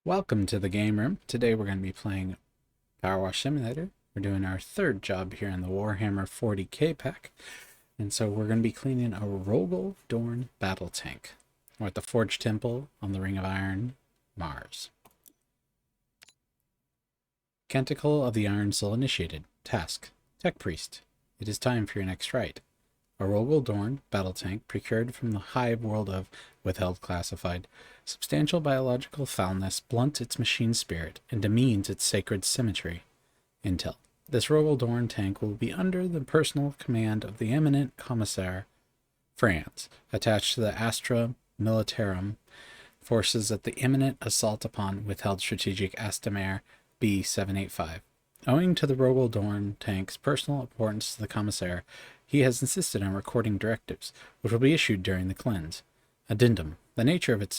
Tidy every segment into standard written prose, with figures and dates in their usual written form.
Welcome to the game room. Today we're going to be playing PowerWash Simulator. We're doing our third job here in the Warhammer 40k pack. And so we're going to be cleaning a Rogal Dorn battle tank. We're at the Forge Temple on the Ring of Iron, Mars. Canticle of the Iron Soul initiated. Task: Tech Priest. It is time for your next rite. A Rogal Dorn battle tank procured from the hive world of Withheld Classified. Substantial biological foulness blunts its machine spirit and demeans its sacred symmetry. Intel: this Rogal Dorn tank will be under the personal command of the eminent Commissar Franz, attached to the Astra Militarum forces at the imminent assault upon Withheld Strategic Astamare B785. Owing to the Rogal Dorn tank's personal importance to the Commissar, he has insisted on recording directives, which will be issued during the cleanse. Addendum: the nature of its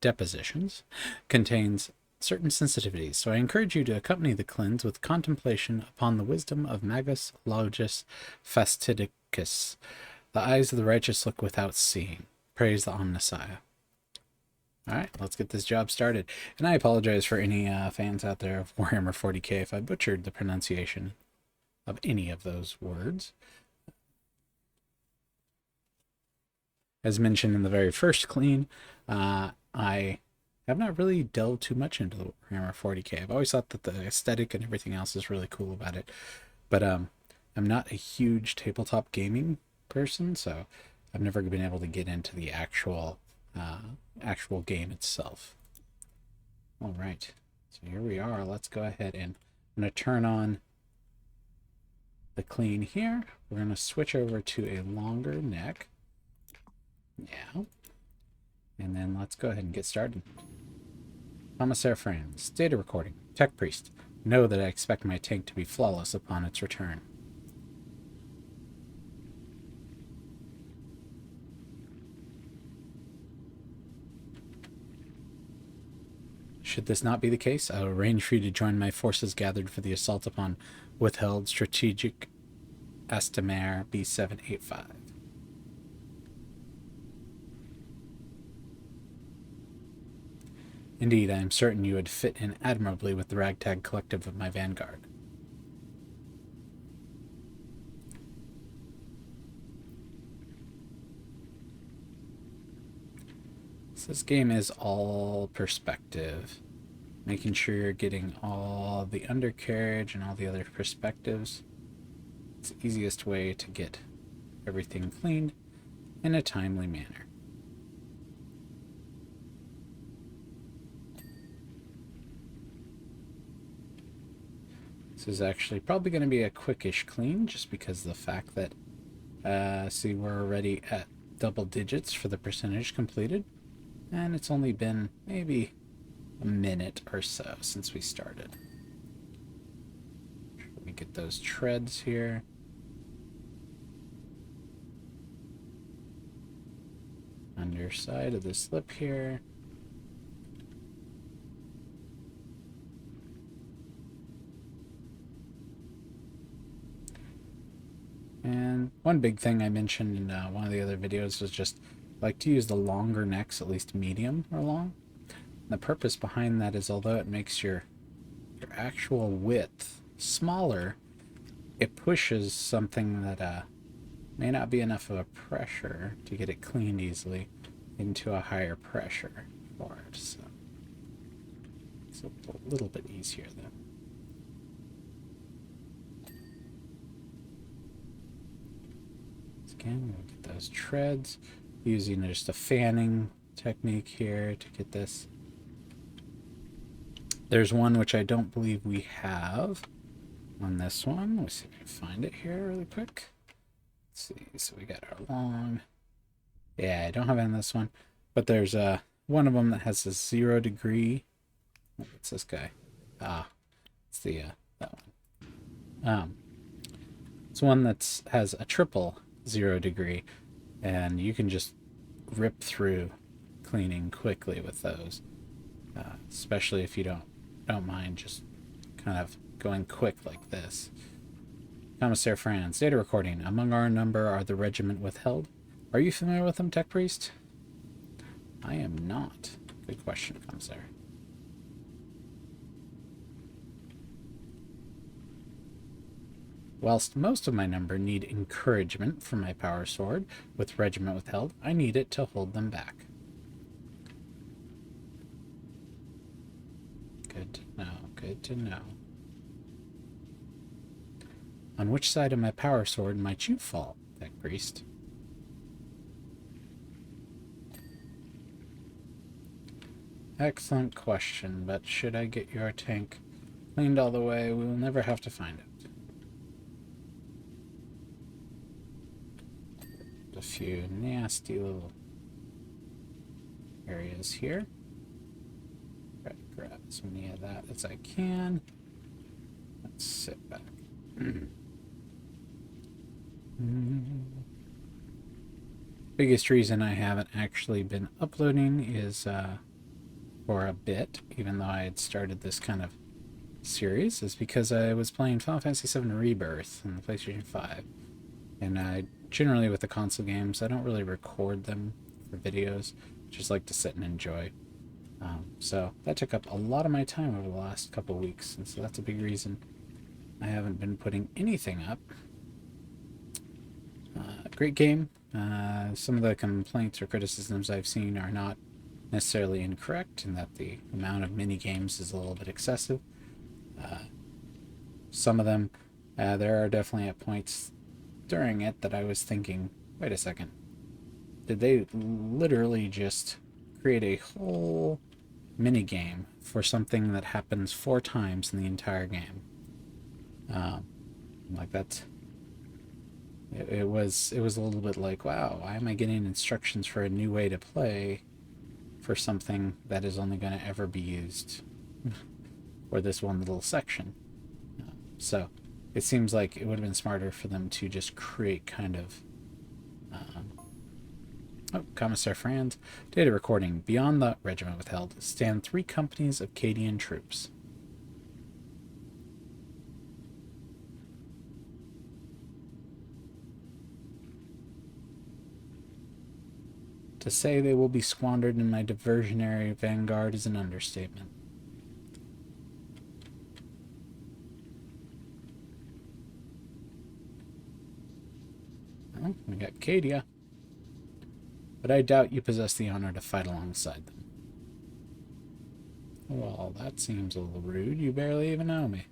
depositions contains certain sensitivities, so I encourage you to accompany the cleanse with contemplation upon the wisdom of Magus Logus Fastidicus. The eyes of the righteous look without seeing. Praise the Omnissiah. Alright, let's get this job started. And I apologize for any fans out there of Warhammer 40k if I butchered the pronunciation of any of those words. As mentioned in the very first clean, I have not really delved too much into the Warhammer 40k. I've always thought that the aesthetic and everything else is really cool about it. But I'm not a huge tabletop gaming person, so I've never been able to get into the actual game itself. All right, so here we are. Let's go ahead and I'm going to turn on the clean here. We're going to switch over to a longer neck. Yeah. And then let's go ahead and get started. Commissar Franz, data recording. Tech Priest, know that I expect my tank to be flawless upon its return. Should this not be the case, I will arrange for you to join my forces gathered for the assault upon Withheld Strategic Astamare B785. Indeed, I am certain you would fit in admirably with the ragtag collective of my vanguard. So this game is all perspective, making sure you're getting all the undercarriage and all the other perspectives. It's the easiest way to get everything cleaned in a timely manner. This is actually probably going to be a quickish clean, just because of the fact that, see, we're already at double digits for the percentage completed, and it's only been maybe a minute or so since we started. Let me get those treads here. Underside of this lip here. And one big thing I mentioned in one of the other videos was just like to use the longer necks, at least medium or long. And the purpose behind that is, although it makes your actual width smaller, it pushes something that may not be enough of a pressure to get it cleaned easily into a higher pressure for it. So it's a little bit easier then. Again, we'll get those treads using just a fanning technique here to get this. There's one which I don't believe we have on this one. Let's see if I can find it here really quick. Let's see. So we got our long. Yeah, I don't have it on this one, but there's one of them that has a 0 degree. What's this guy? It's the that one. It's one that has a triple 0 degree, and you can just rip through cleaning quickly with those, especially if you don't mind just kind of going quick like this. Commissar Franz, data recording. Among our number are the regiment Withheld. Are you familiar with them, Tech Priest? I am not. Good question, Commissar. Whilst most of my number need encouragement from my power sword, with regiment withheld, I need it to hold them back. Good to know, good to know. On which side of my power sword might you fall, Tech Priest? Excellent question, but should I get your tank cleaned all the way, we will never have to find out. A few nasty little areas here. Try to grab as many of that as I can. Let's sit back. Biggest reason I haven't actually been uploading is for a bit, even though I had started this kind of series, is because I was playing Final Fantasy VII Rebirth on the PlayStation 5. And I generally, with the console games, I don't really record them for videos. I just like to sit and enjoy. So that took up a lot of my time over the last couple of weeks, and so that's a big reason I haven't been putting anything up. Great game. Some of the complaints or criticisms I've seen are not necessarily incorrect, in that the amount of mini games is a little bit excessive. Some of them, there are definitely at points during it that I was thinking, wait a second, did they literally just create a whole mini game for something that happens 4 times in the entire game? Like that's it was a little bit like, wow, why am I getting instructions for a new way to play for something that is only going to ever be used for this one little section? So it seems like it would have been smarter for them to just create kind of Commissar Franz. Data recording. Beyond the regiment withheld stand 3 companies of Cadian troops. To say they will be squandered in my diversionary vanguard is an understatement. Well, we got Cadia. But I doubt you possess the honor to fight alongside them. Well, that seems a little rude. You barely even know me.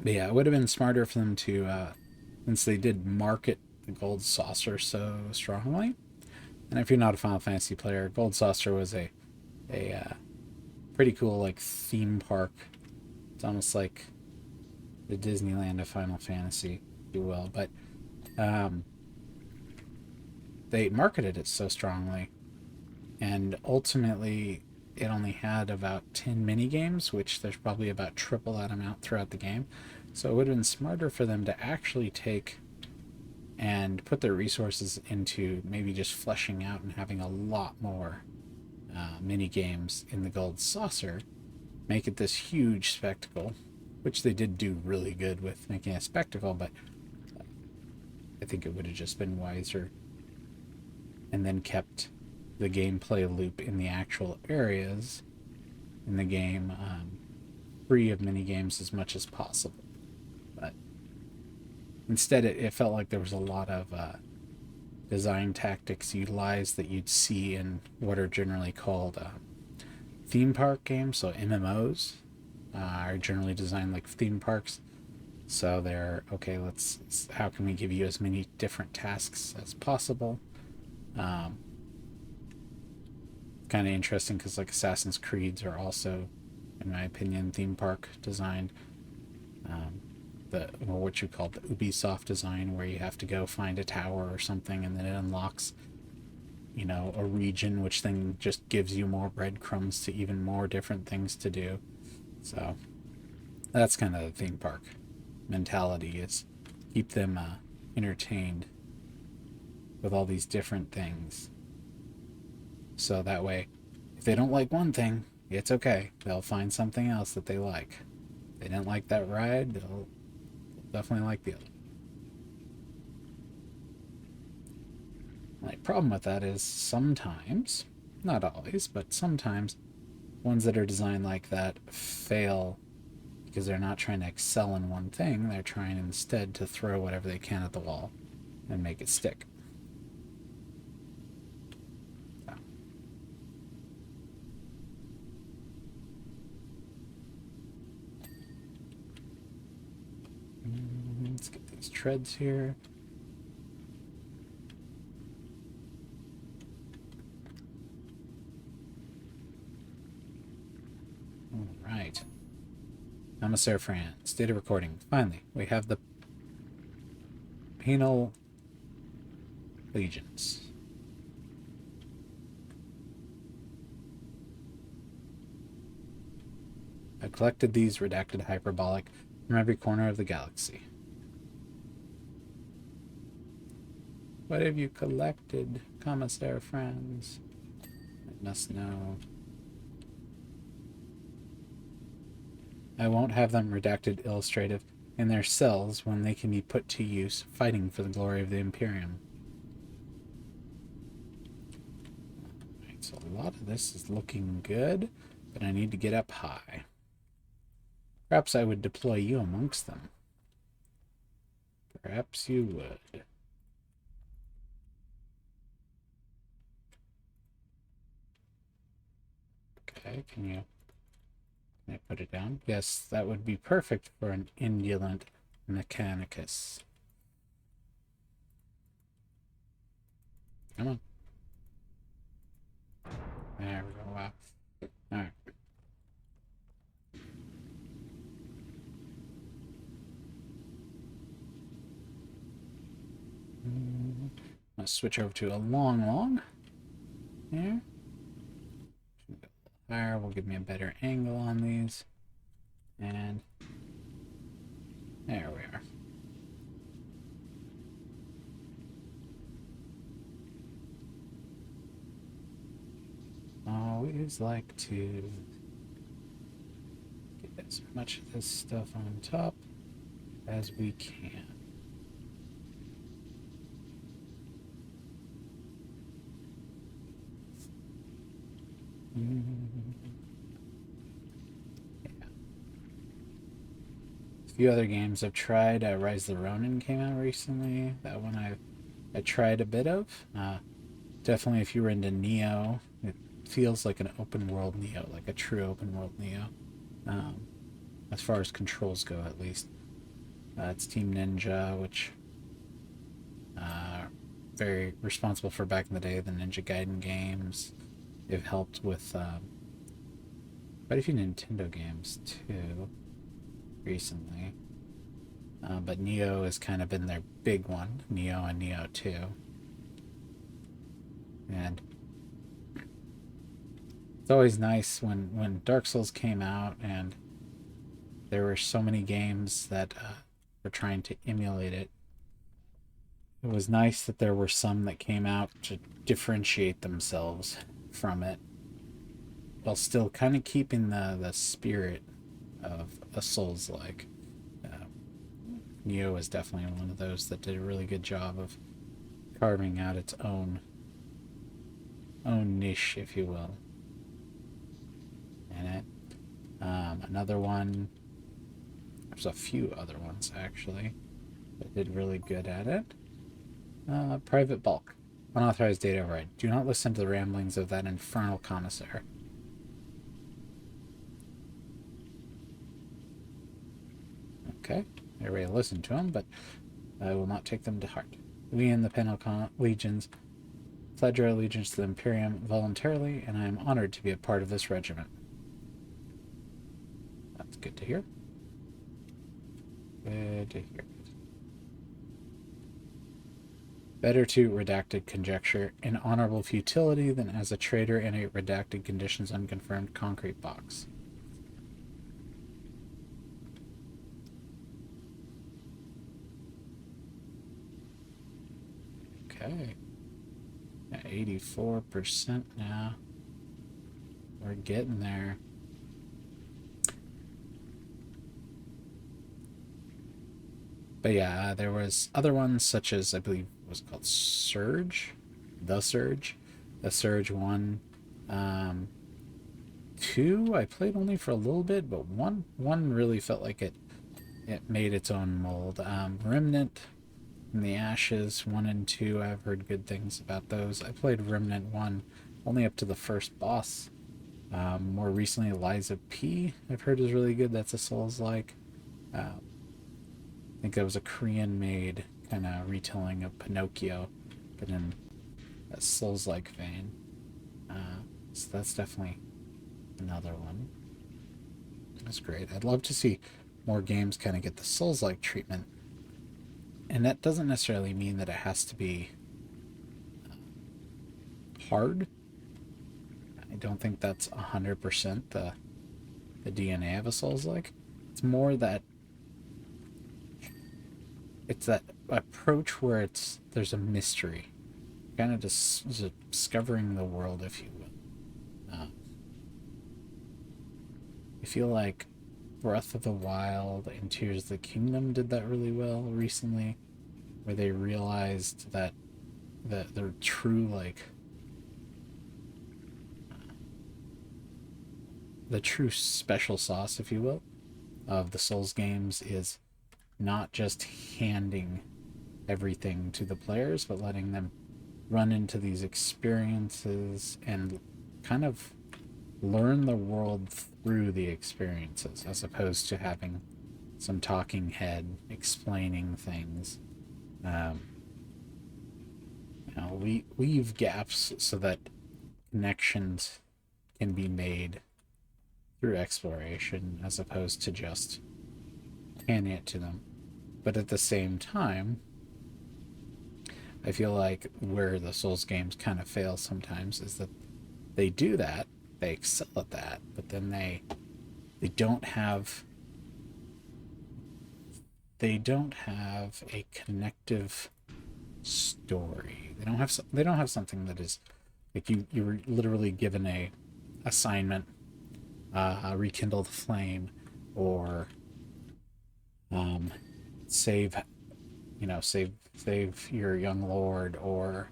But yeah, it would have been smarter for them to, since they did market the Gold Saucer so strongly. And if you're not a Final Fantasy player, Gold Saucer was a pretty cool, like, theme park. It's almost like the Disneyland of Final Fantasy, if you will. But they marketed it so strongly, and ultimately it only had about 10 mini games, which there's probably about triple that amount throughout the game. So it would have been smarter for them to actually take and put their resources into maybe just fleshing out and having a lot more mini games in the Gold Saucer, make it this huge spectacle, which they did do really good with making a spectacle, but I think it would have just been wiser, and then kept the gameplay loop in the actual areas in the game free of mini games as much as possible. But instead it felt like there was a lot of design tactics utilized that you'd see in what are generally called theme park games. So MMOs are generally designed like theme parks. So they're, okay, how can we give you as many different tasks as possible? Kind of interesting because, like, Assassin's Creeds are also, in my opinion, theme park designed. What you call the Ubisoft design, where you have to go find a tower or something, and then it unlocks, a region, which then just gives you more breadcrumbs to even more different things to do. So that's kind of the theme park mentality, is keep them entertained with all these different things. So that way, if they don't like one thing, it's okay. They'll find something else that they like. If they didn't like that ride, they'll definitely like the other. My problem with that is sometimes, not always, but sometimes, ones that are designed like that fail because they're not trying to excel in one thing. They're trying instead to throw whatever they can at the wall and make it stick. So. Let's get these treads here. All right. Enginseer France. Data recording. Finally, we have the penal legions. I collected these redacted hyperbolic from every corner of the galaxy. What have you collected, Commissaire Franz? I must know. I won't have them redacted illustrative in their cells when they can be put to use fighting for the glory of the Imperium. Alright, so a lot of this is looking good, but I need to get up high. Perhaps I would deploy you amongst them. Perhaps you would. Okay, can I put it down? Yes, that would be perfect for an indolent mechanicus. Come on. There we go. Wow. Alright. Let's switch over to a long here. Higher will give me a better angle on these. And there we are. Always like to get as much of this stuff on top as we can. Yeah. A few other games I've tried. Rise the Ronin came out recently. That one I tried a bit of. Definitely, if you were into Neo, it feels like an open world Neo, like a true open world Neo. As far as controls go, at least. It's Team Ninja, which very responsible for back in the day the Ninja Gaiden games. They've helped with quite a few Nintendo games too recently. But Neo has kind of been their big one, Neo and Neo 2. And it's always nice when Dark Souls came out and there were so many games that were trying to emulate it. It was nice that there were some that came out to differentiate themselves from it while still kind of keeping the spirit of a Souls-like. Neo is definitely one of those that did a really good job of carving out its own niche, if you will, in it. Another one, there's a few other ones actually that did really good at it. Private Bulk. Unauthorized data override. Do not listen to the ramblings of that infernal commissaire. Okay, everybody listen to him, but I will not take them to heart. We in the Penal Legions pledge our allegiance to the Imperium voluntarily, and I am honored to be a part of this regiment. That's good to hear. Good to hear. Better to redacted conjecture in honorable futility than as a traitor in a redacted conditions unconfirmed concrete box. Okay. At 84% now. We're getting there. But yeah, there was other ones such as, I believe it was called Surge. The Surge. The Surge 1. 2, I played only for a little bit, but one really felt like it made its own mold. Remnant and the Ashes 1 and 2, I've heard good things about those. I played Remnant 1 only up to the first boss. More recently, Liza P, I've heard is really good. That's a Souls-like. I think that was a Korean-made kind of retelling of Pinocchio, but in a Souls-like vein. So that's definitely another one. That's great. I'd love to see more games kind of get the Souls-like treatment. And that doesn't necessarily mean that it has to be hard. I don't think that's 100% the DNA of a Souls-like. It's more that it's that approach where there's a mystery, kind of just discovering the world, if you will. I feel like Breath of the Wild and Tears of the Kingdom did that really well recently, where they realized that their true, like, the true special sauce, if you will, of the Souls games is not just handing everything to the players, but letting them run into these experiences and kind of learn the world through the experiences, as opposed to having some talking head explaining things. Um, we leave gaps so that connections can be made through exploration, as opposed to just handing it to them. But at the same time, I feel like where the Souls games kind of fail sometimes is that they do that, they excel at that, but then they don't have a connective story. They don't have something that is like you were literally given a assignment, rekindle the flame, or save save your young lord, or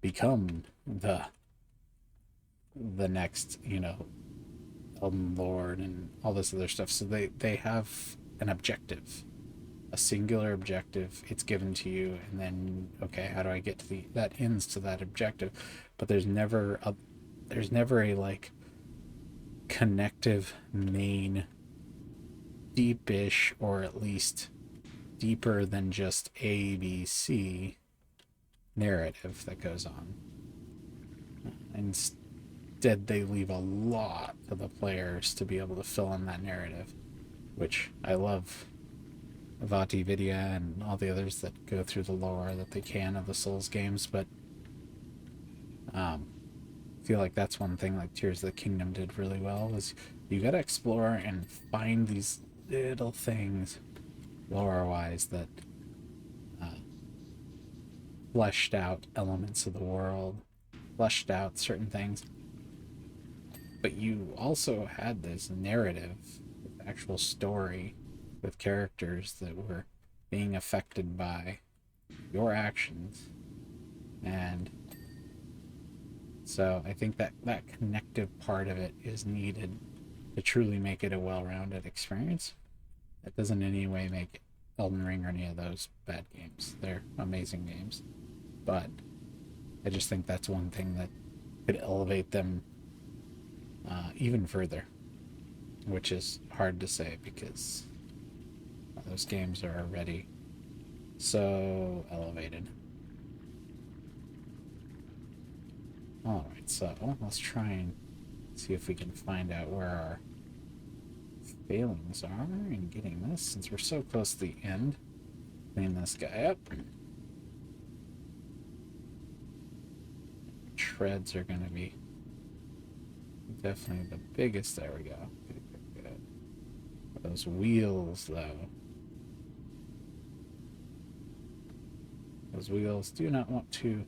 become the next Elden Lord and all this other stuff. So they have an objective, a singular objective. It's given to you, and then okay, how do I get to that ends to that objective? But there's never a like connective main deepish, or at least deeper than just ABC narrative that goes on. Instead, they leave a lot for the players to be able to fill in that narrative, which I love. Vati Vidya and all the others that go through the lore that they can of the Souls games, but I feel like that's one thing like Tears of the Kingdom did really well, was you gotta explore and find these little things lore-wise that fleshed out elements of the world, fleshed out certain things. But you also had this narrative, actual story, with characters that were being affected by your actions. And so I think that connective part of it is needed to truly make it a well-rounded experience. That doesn't in any way make Elden Ring or any of those bad games. They're amazing games. But I just think that's one thing that could elevate them even further, which is hard to say because those games are already so elevated. Alright, so let's try and see if we can find out where our failings are in getting this, since we're so close to the end. Clean this guy up. Treads are going to be definitely the biggest. There we go. Good. Those wheels, though. Those wheels do not want to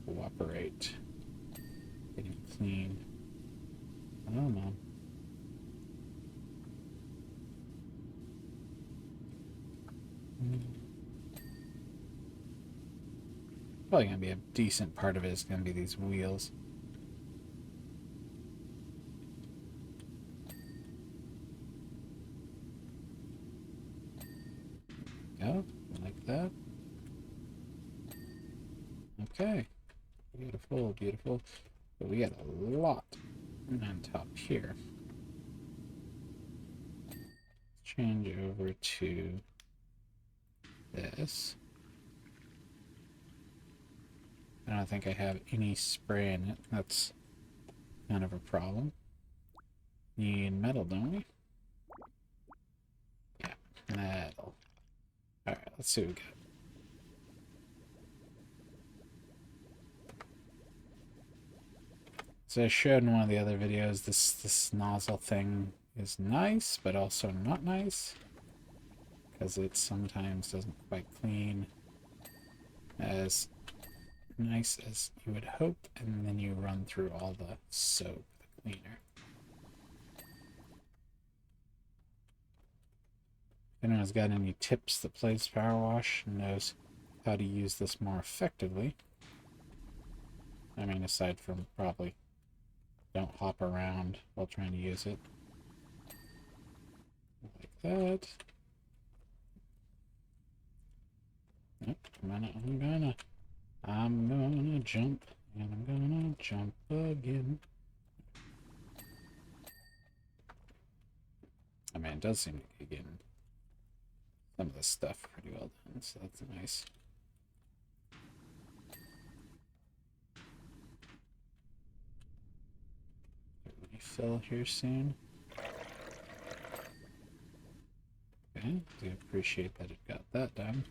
cooperate. Getting clean. Oh, no. Probably gonna be a decent part of it is gonna be these wheels. Go, like that. Okay, beautiful, beautiful. But we got a lot on top here. Change over to this. I don't think I have any spray in it. That's kind of a problem. Need metal, don't we? Yeah, metal. Alright, let's see what we got. So I showed in one of the other videos, this nozzle thing is nice, but also not nice. Because it sometimes doesn't quite clean as nice as you would hope, and then you run through all the soap, the cleaner. If anyone's got any tips that plays PowerWash and knows how to use this more effectively, I mean, aside from probably don't hop around while trying to use it. Like that. Nope, I'm gonna jump, and I'm gonna jump again. I mean, it does seem to be getting some of this stuff pretty well done, so that's nice. Refill here soon. Okay, do appreciate that it got that done.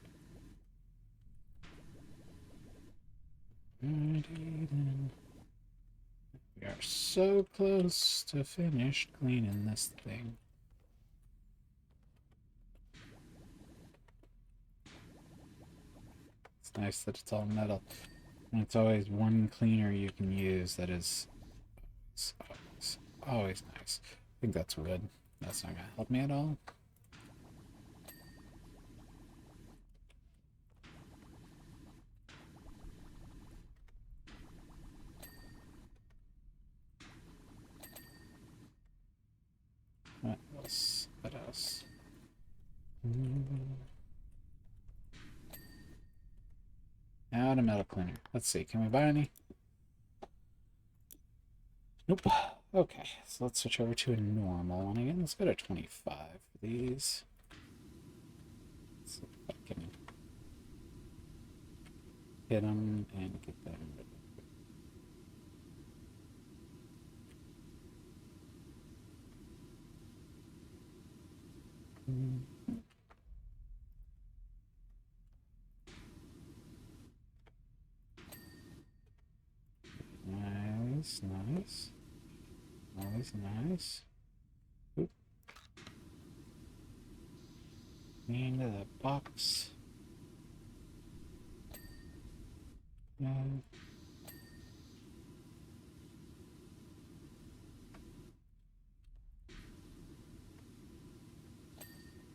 Alrighty then. We are so close to finished cleaning this thing. It's nice that it's all metal. And it's always one cleaner you can use that is always nice. I think that's wood. That's not gonna help me at all. What else? What else? Now to metal cleaner. Let's see. Can we buy any? Nope. Okay, so let's switch over to a normal one again. Let's go to 25 for these. Let's see if I can hit them and get them rid of. Nice, nice. Always nice. Oop. Into the box. And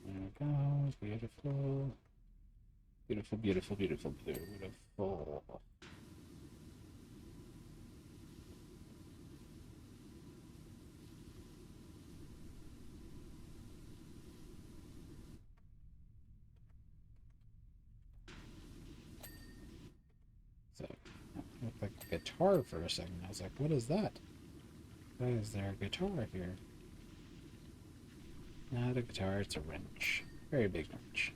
there we go. Beautiful. Beautiful, beautiful, beautiful, beautiful. So, it looked like a guitar for a second. I was like, what is that? Why is there a guitar here? Not a guitar, it's a wrench. Very big wrench.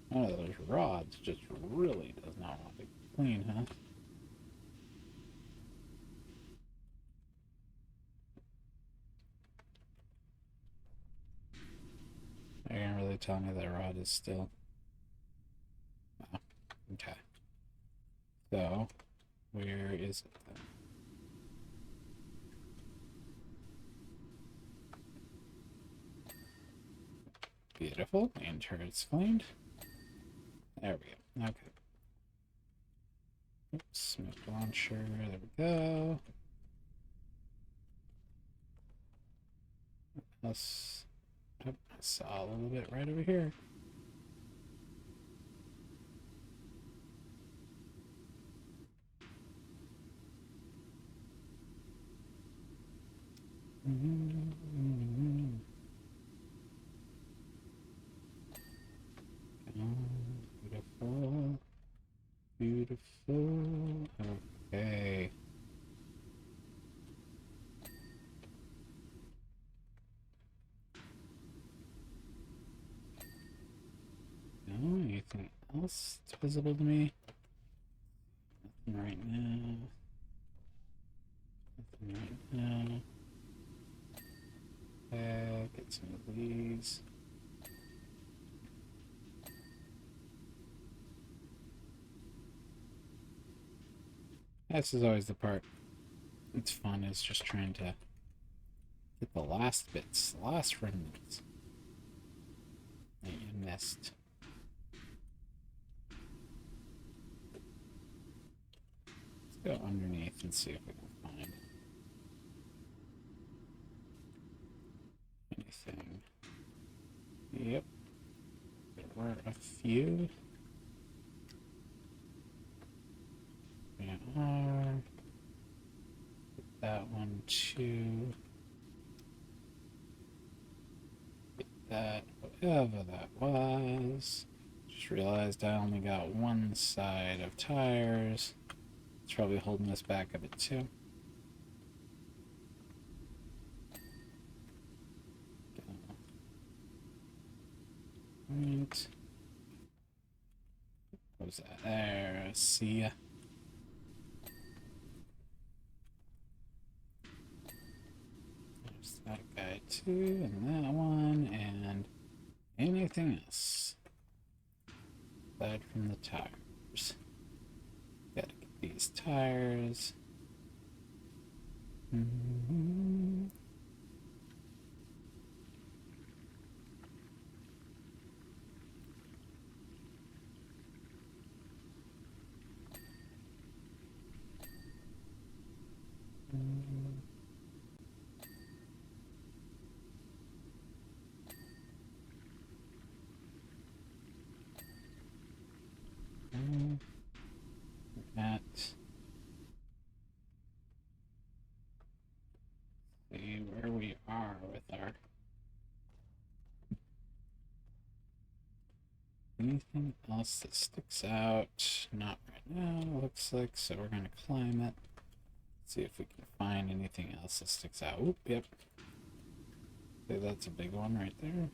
One of those rods just really does not want to clean, huh? Are you gonna really tell me that rod is still... Oh, okay. So, where is it then? Beautiful. Main turret's flamed. There we go. Okay. Oops, smoke launcher. There we go. Let's. Oh, I saw a little bit right over here. Beautiful. Beautiful. Okay. Anything else that's visible to me? Nothing right now. Nothing right now. Get some of these. This is always the part that's fun, is just trying to get the last bits, the last remnants that you missed. Let's go underneath and see if we can find anything. Yep. There were a few. There are. That one too. Get that, whatever that was. Just realized I only got one side of tires. It's probably holding us back a bit too. Right. What was that? There. See ya. There's that guy too, and that one, and anything else aside from the tires. Gotta get these tires. At see where we are with our anything else that sticks out. Not right now, looks like, so we're gonna climb it. See if we can find anything else that sticks out. Oop, yep. Okay, that's a big one right there.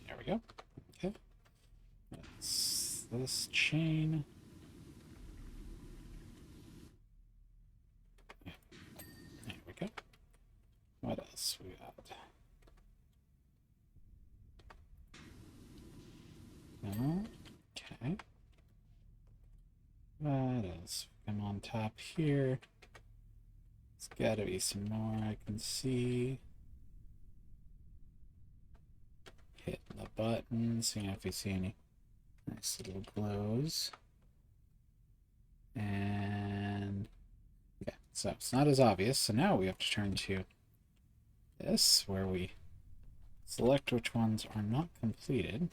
There we go. Okay. That's this chain. There we go. What else we got? Okay. What else? Come on top here. There's gotta be some more I can see. Hitting the button, seeing if we see any nice little glows. And yeah, so it's not as obvious. So now we have to turn to this, where we select which ones are not completed.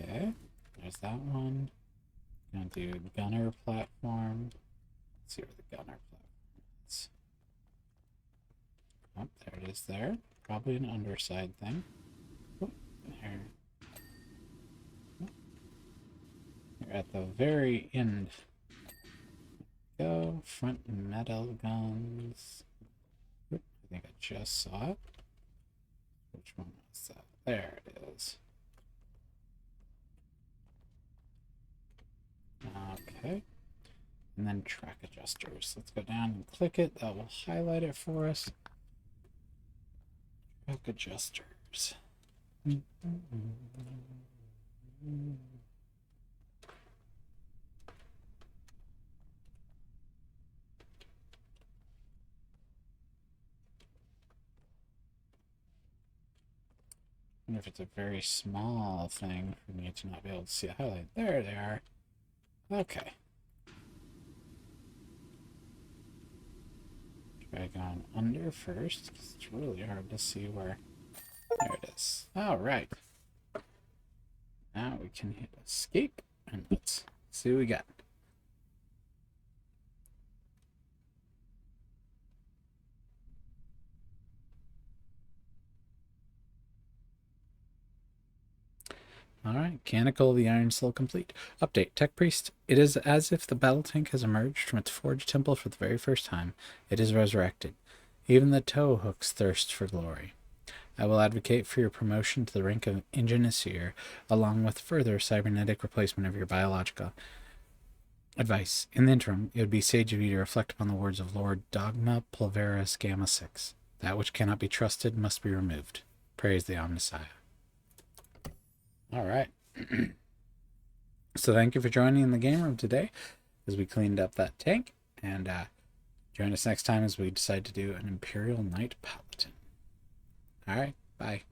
Okay, there's that one. Gonna do gunner platform. Let's see where the gunner platform is. Oh, there it is there. Probably an underside thing. Oh, there. Oh. You're at the very end. Go. Front metal guns. Oop, I think I just saw it. Which one was that? There it is. Okay. And then track adjusters. Let's go down and click it. That will highlight it for us. Track adjusters. wonder if it's a very small thing for me to not be able to see the highlight. There they are. Okay. Try going under first, because it's really hard to see where. There it is. Alright. Now we can hit escape, and let's see what we got. Alright, Canonical of the Iron Soul complete. Update, Tech Priest. It is as if the battle tank has emerged from its forged temple for the very first time. It is resurrected. Even the toe hooks thirst for glory. I will advocate for your promotion to the rank of Enginseer, along with further cybernetic replacement of your biological. Advice. In the interim, it would be sage of you to reflect upon the words of Lord Dogma Pulveris Gamma 6. That which cannot be trusted must be removed. Praise the Omnissiah. Alright. So thank you for joining in the game room today as we cleaned up that tank. And join us next time as we decide to do an Imperial Knight Paladin. Alright, bye.